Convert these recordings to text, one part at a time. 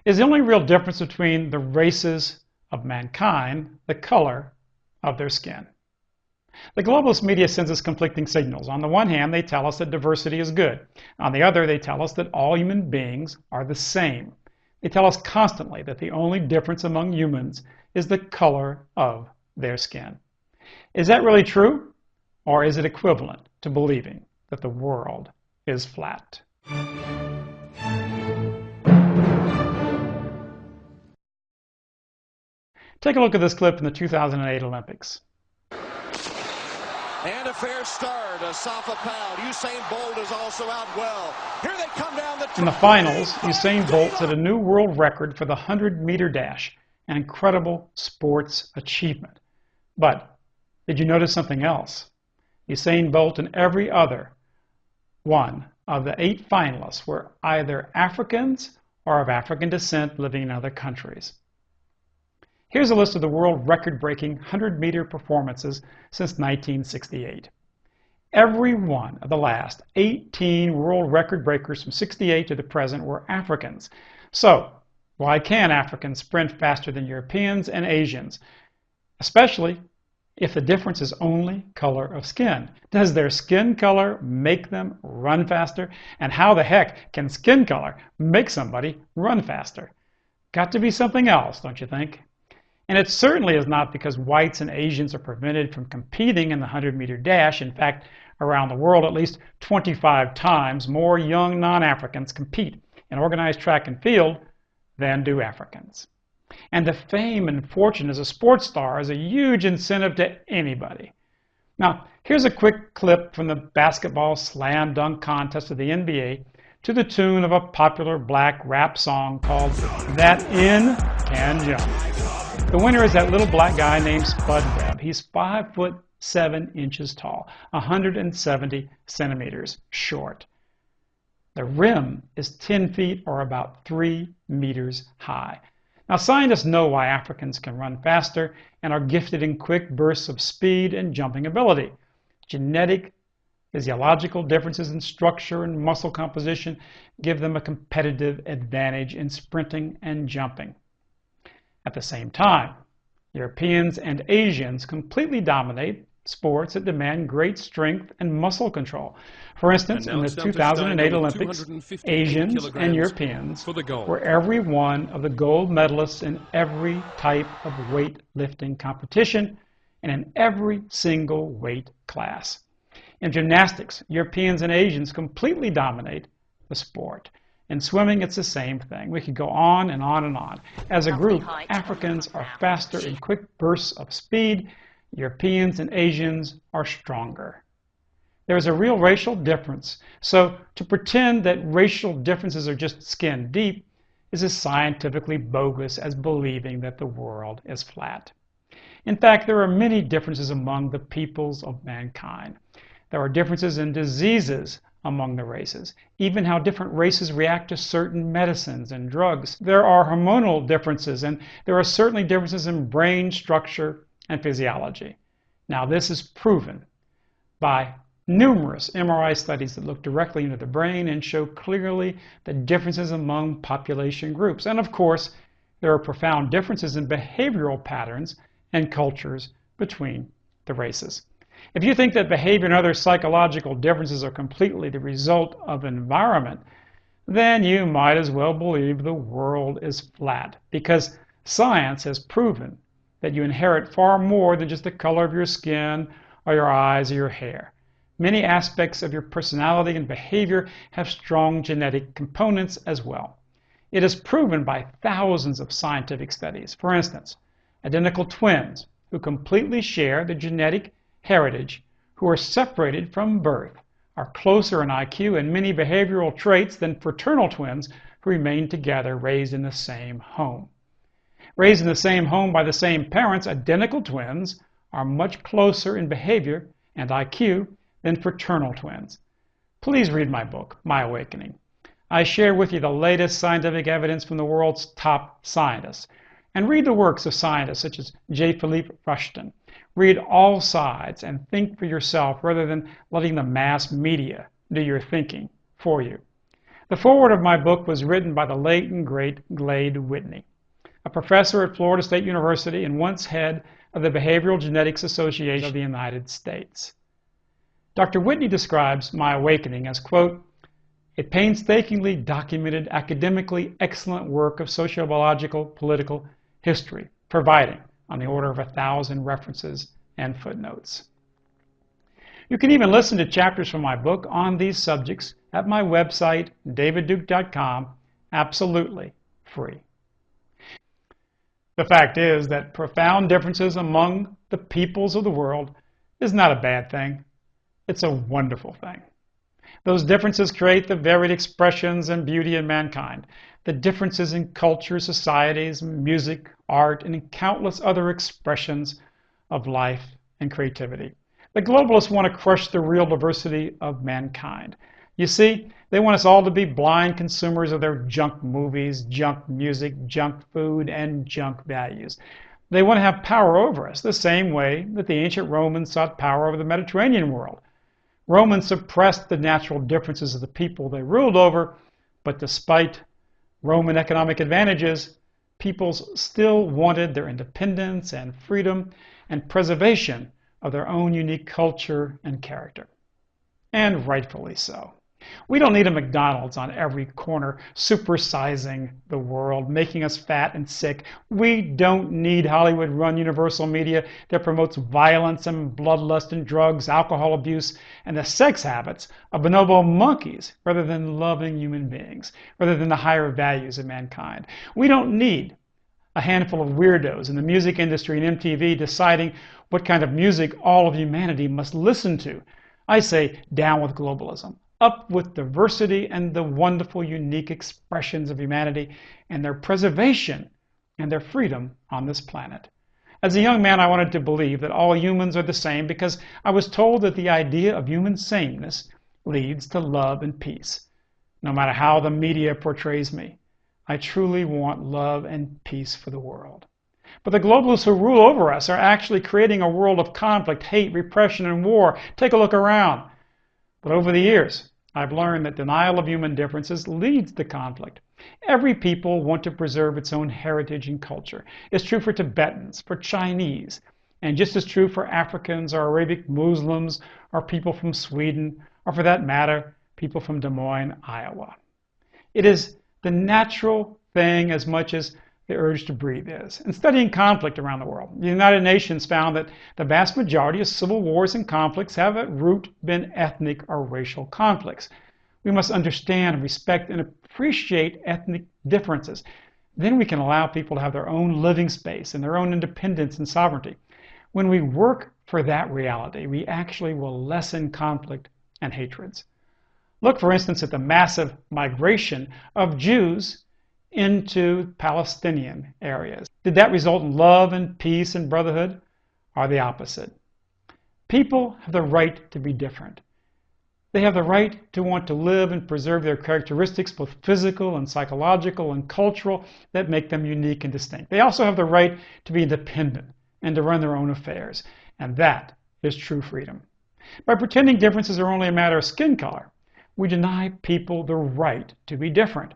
Is the only real difference between the races of mankind the color of their skin. The globalist media sends us conflicting signals. On the one hand, they tell us that diversity is good. On the other, they tell us that all human beings are the same. They tell us constantly that the only difference among humans is the color of their skin. Is that really true? Or is it equivalent to believing that the world is flat? Take a look at this clip from the 2008 Olympics. And a fair start, Asafa Powell. Usain Bolt is also out well. Here they come down the track. In the finals, Usain Bolt set a new world record for the 100-meter dash, an incredible sports achievement. But did you notice something else? Usain Bolt and every other one of the 8 finalists were either Africans or of African descent living in other countries. Here's a list of the world record-breaking 100-meter performances since 1968. Every one of the last 18 world record breakers from 68 to the present were Africans. So, why can Africans sprint faster than Europeans and Asians? Especially if the difference is only color of skin. Does their skin color make them run faster? And how the heck can skin color make somebody run faster? Got to be something else, don't you think? And it certainly is not because whites and Asians are prevented from competing in the 100-meter dash. In fact, around the world, at least 25 times more young non-Africans compete in organized track and field than do Africans. And the fame and fortune as a sports star is a huge incentive to anybody. Now, here's a quick clip from the basketball slam dunk contest of the NBA to the tune of a popular black rap song called That In Can Jump. The winner is that little black guy named Spud Webb. He's 5'7" tall, 170 centimeters short. The rim is 10 feet or about 3 meters high. Now, scientists know why Africans can run faster and are gifted in quick bursts of speed and jumping ability. Genetic, physiological differences in structure and muscle composition give them a competitive advantage in sprinting and jumping. At the same time, Europeans and Asians completely dominate sports that demand great strength and muscle control. For instance, in the 2008 Olympics, Asians and Europeans were every one of the gold medalists in every type of weightlifting competition and in every single weight class. In gymnastics, Europeans and Asians completely dominate the sport. In swimming, it's the same thing. We could go on and on and on. As a group, Africans are faster in quick bursts of speed. Europeans and Asians are stronger. There is a real racial difference. So to pretend that racial differences are just skin deep is as scientifically bogus as believing that the world is flat. In fact, there are many differences among the peoples of mankind. There are differences in diseases among the races, even how different races react to certain medicines and drugs. There are hormonal differences, and there are certainly differences in brain structure and physiology. Now, this is proven by numerous MRI studies that look directly into the brain and show clearly the differences among population groups. And of course, there are profound differences in behavioral patterns and cultures between the races. If you think that behavior and other psychological differences are completely the result of environment, then you might as well believe the world is flat, because science has proven that you inherit far more than just the color of your skin or your eyes or your hair. Many aspects of your personality and behavior have strong genetic components as well. It is proven by thousands of scientific studies. For instance, identical twins who completely share the genetic heritage, who are separated from birth, are closer in IQ and many behavioral traits than fraternal twins who remain together, raised in the same home. Raised in the same home by the same parents, identical twins are much closer in behavior and IQ than fraternal twins. Please read my book, My Awakening. I share with you the latest scientific evidence from the world's top scientists. And read the works of scientists such as J. Philippe Rushton. Read all sides and think for yourself rather than letting the mass media do your thinking for you. The foreword of my book was written by the late and great Glade Whitney, a professor at Florida State University and once head of the Behavioral Genetics Association of the United States. Dr. Whitney describes my awakening as, quote, a painstakingly documented, academically excellent work of sociobiological political history, providing on the order of 1,000 references and footnotes. You can even listen to chapters from my book on these subjects at my website, davidduke.com, absolutely free. The fact is that profound differences among the peoples of the world is not a bad thing. It's a wonderful thing. Those differences create the varied expressions and beauty in mankind. The differences in culture, societies, music, art, and in countless other expressions of life and creativity. The globalists want to crush the real diversity of mankind. You see, they want us all to be blind consumers of their junk movies, junk music, junk food, and junk values. They want to have power over us the same way that the ancient Romans sought power over the Mediterranean world. Romans suppressed the natural differences of the people they ruled over, but despite Roman economic advantages, peoples still wanted their independence and freedom and preservation of their own unique culture and character. And rightfully so. We don't need a McDonald's on every corner supersizing the world, making us fat and sick. We don't need Hollywood-run Universal Media that promotes violence and bloodlust and drugs, alcohol abuse, and the sex habits of bonobo monkeys rather than loving human beings, rather than the higher values of mankind. We don't need a handful of weirdos in the music industry and MTV deciding what kind of music all of humanity must listen to. I say, down with globalism. Up with diversity and the wonderful, unique expressions of humanity and their preservation and their freedom on this planet. As a young man, I wanted to believe that all humans are the same because I was told that the idea of human sameness leads to love and peace. No matter how the media portrays me, I truly want love and peace for the world. But the globalists who rule over us are actually creating a world of conflict, hate, repression, and war. Take a look around. But over the years, I've learned that denial of human differences leads to conflict. Every people want to preserve its own heritage and culture. It's true for Tibetans, for Chinese, and just as true for Africans or Arabic Muslims or people from Sweden, or for that matter, people from Des Moines, Iowa. It is the natural thing as much as the urge to breathe is. In studying conflict around the world, the United Nations found that the vast majority of civil wars and conflicts have at root been ethnic or racial conflicts. We must understand, respect, and appreciate ethnic differences. Then we can allow people to have their own living space and their own independence and sovereignty. When we work for that reality, we actually will lessen conflict and hatreds. Look, for instance, at the massive migration of Jews into Palestinian areas. Did that result in love and peace and brotherhood? Or the opposite? People have the right to be different. They have the right to want to live and preserve their characteristics, both physical and psychological and cultural, that make them unique and distinct. They also have the right to be independent and to run their own affairs. And that is true freedom. By pretending differences are only a matter of skin color, we deny people the right to be different.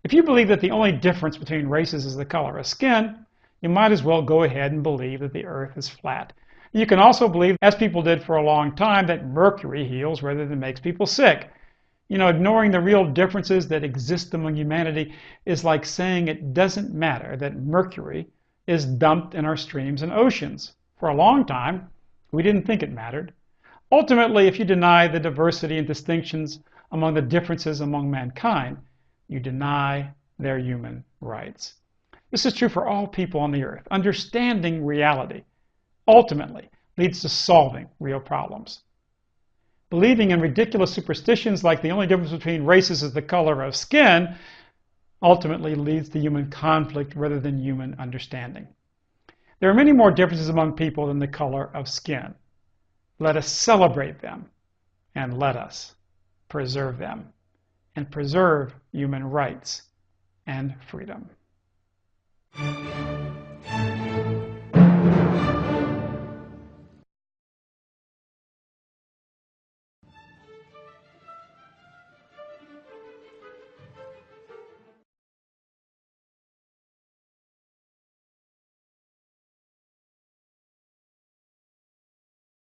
If you believe that the only difference between races is the color of skin, you might as well go ahead and believe that the earth is flat. You can also believe, as people did for a long time, that mercury heals rather than makes people sick. You know, ignoring the real differences that exist among humanity is like saying it doesn't matter that mercury is dumped in our streams and oceans. For a long time, we didn't think it mattered. Ultimately, if you deny the diversity and distinctions among the differences among mankind, you deny their human rights. This is true for all people on the earth. Understanding reality ultimately leads to solving real problems. Believing in ridiculous superstitions like the only difference between races is the color of skin ultimately leads to human conflict rather than human understanding. There are many more differences among people than the color of skin. Let us celebrate them and let us preserve them and preserve human rights and freedom.